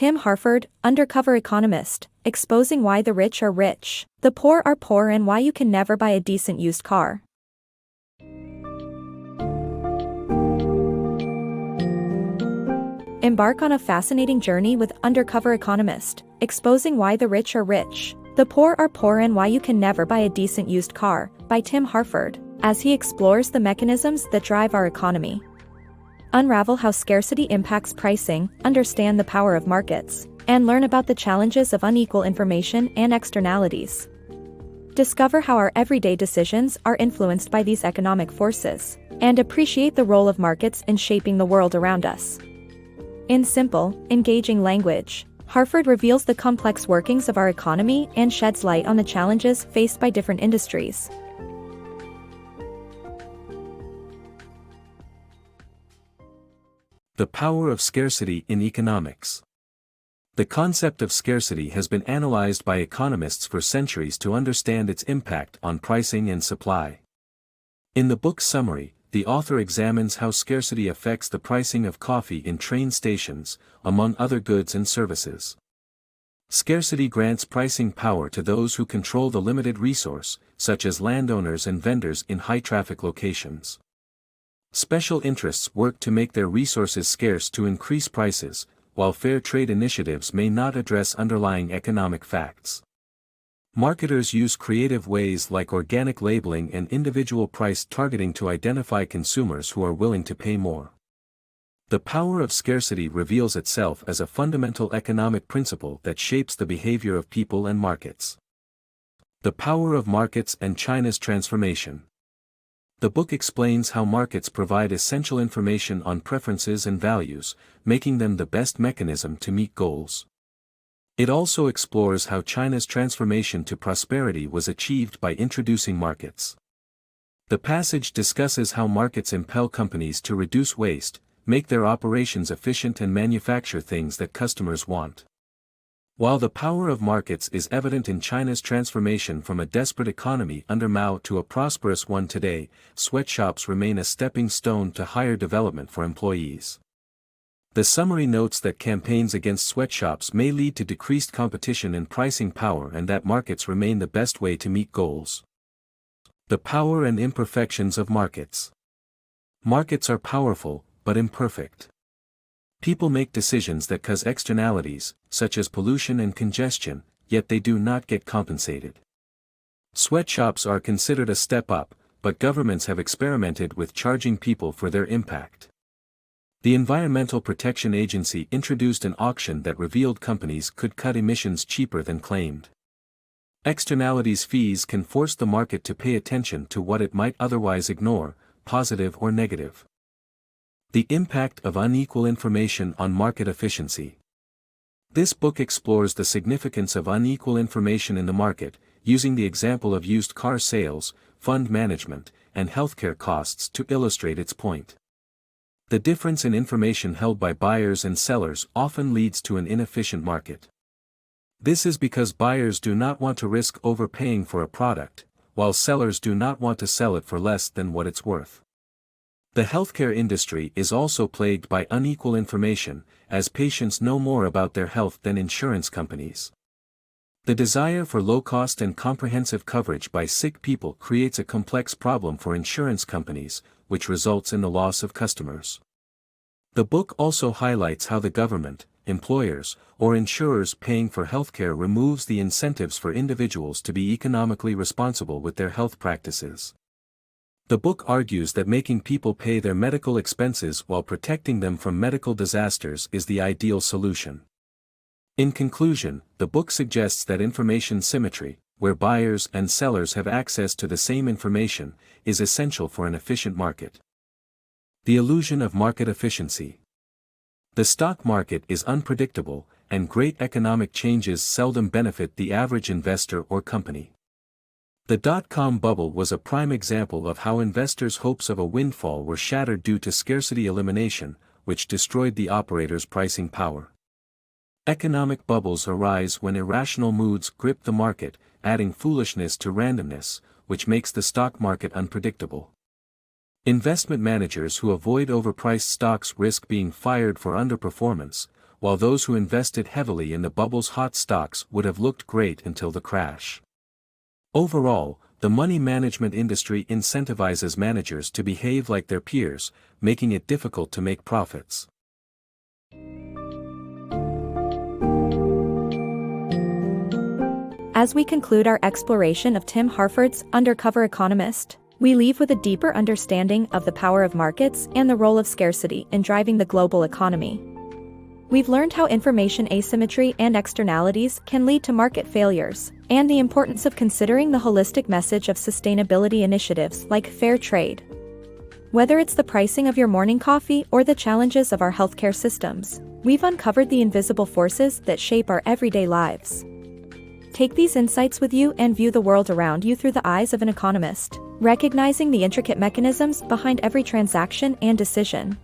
Tim Harford, Undercover Economist, exposing why the rich are rich, the poor are poor and why you can never buy a decent used car. Embark on a fascinating journey with Undercover Economist, exposing why the rich are rich, the poor are poor and why you can never buy a decent used car, by Tim Harford, as he explores the mechanisms that drive our economy. Unravel how scarcity impacts pricing, understand the power of markets, and learn about the challenges of unequal information and externalities. Discover how our everyday decisions are influenced by these economic forces, and appreciate the role of markets in shaping the world around us. In simple, engaging language, Harford reveals the complex workings of our economy and sheds light on the challenges faced by different industries. The power of scarcity in economics. The concept of scarcity has been analyzed by economists for centuries to understand its impact on pricing and supply. In the book's summary, the author examines how scarcity affects the pricing of coffee in train stations, among other goods and services. Scarcity grants pricing power to those who control the limited resource, such as landowners and vendors in high-traffic locations. Special interests work to make their resources scarce to increase prices, while fair trade initiatives may not address underlying economic facts. Marketers use creative ways like organic labeling and individual price targeting to identify consumers who are willing to pay more. The power of scarcity reveals itself as a fundamental economic principle that shapes the behavior of people and markets. The power of markets and China's transformation. The book explains how markets provide essential information on preferences and values, making them the best mechanism to meet goals. It also explores how China's transformation to prosperity was achieved by introducing markets. The passage discusses how markets impel companies to reduce waste, make their operations efficient and manufacture things that customers want. While the power of markets is evident in China's transformation from a desperate economy under Mao to a prosperous one today, sweatshops remain a stepping stone to higher development for employees. The summary notes that campaigns against sweatshops may lead to decreased competition and pricing power and that markets remain the best way to meet goals. The power and imperfections of markets. Markets are powerful, but imperfect. People make decisions that cause externalities, such as pollution and congestion, yet they do not get compensated. Sweatshops are considered a step up, but governments have experimented with charging people for their impact. The Environmental Protection Agency introduced an auction that revealed companies could cut emissions cheaper than claimed. Externalities fees can force the market to pay attention to what it might otherwise ignore, positive or negative. The impact of unequal information on market efficiency. This book explores the significance of unequal information in the market, using the example of used car sales, fund management, and healthcare costs to illustrate its point. The difference in information held by buyers and sellers often leads to an inefficient market. This is because buyers do not want to risk overpaying for a product, while sellers do not want to sell it for less than what it's worth. The healthcare industry is also plagued by unequal information, as patients know more about their health than insurance companies. The desire for low-cost and comprehensive coverage by sick people creates a complex problem for insurance companies, which results in the loss of customers. The book also highlights how the government, employers, or insurers paying for healthcare removes the incentives for individuals to be economically responsible with their health practices. The book argues that making people pay their medical expenses while protecting them from medical disasters is the ideal solution. In conclusion, the book suggests that information symmetry, where buyers and sellers have access to the same information, is essential for an efficient market. The illusion of market efficiency. The stock market is unpredictable, and great economic changes seldom benefit the average investor or company. The dot-com bubble was a prime example of how investors' hopes of a windfall were shattered due to scarcity elimination, which destroyed the operator's pricing power. Economic bubbles arise when irrational moods grip the market, adding foolishness to randomness, which makes the stock market unpredictable. Investment managers who avoid overpriced stocks risk being fired for underperformance, while those who invested heavily in the bubble's hot stocks would have looked great until the crash. Overall, the money management industry incentivizes managers to behave like their peers, making it difficult to make profits. As we conclude our exploration of Tim Harford's Undercover Economist, we leave with a deeper understanding of the power of markets and the role of scarcity in driving the global economy. We've learned how information asymmetry and externalities can lead to market failures, and the importance of considering the holistic message of sustainability initiatives like fair trade. Whether it's the pricing of your morning coffee or the challenges of our healthcare systems, we've uncovered the invisible forces that shape our everyday lives. Take these insights with you and view the world around you through the eyes of an economist, recognizing the intricate mechanisms behind every transaction and decision.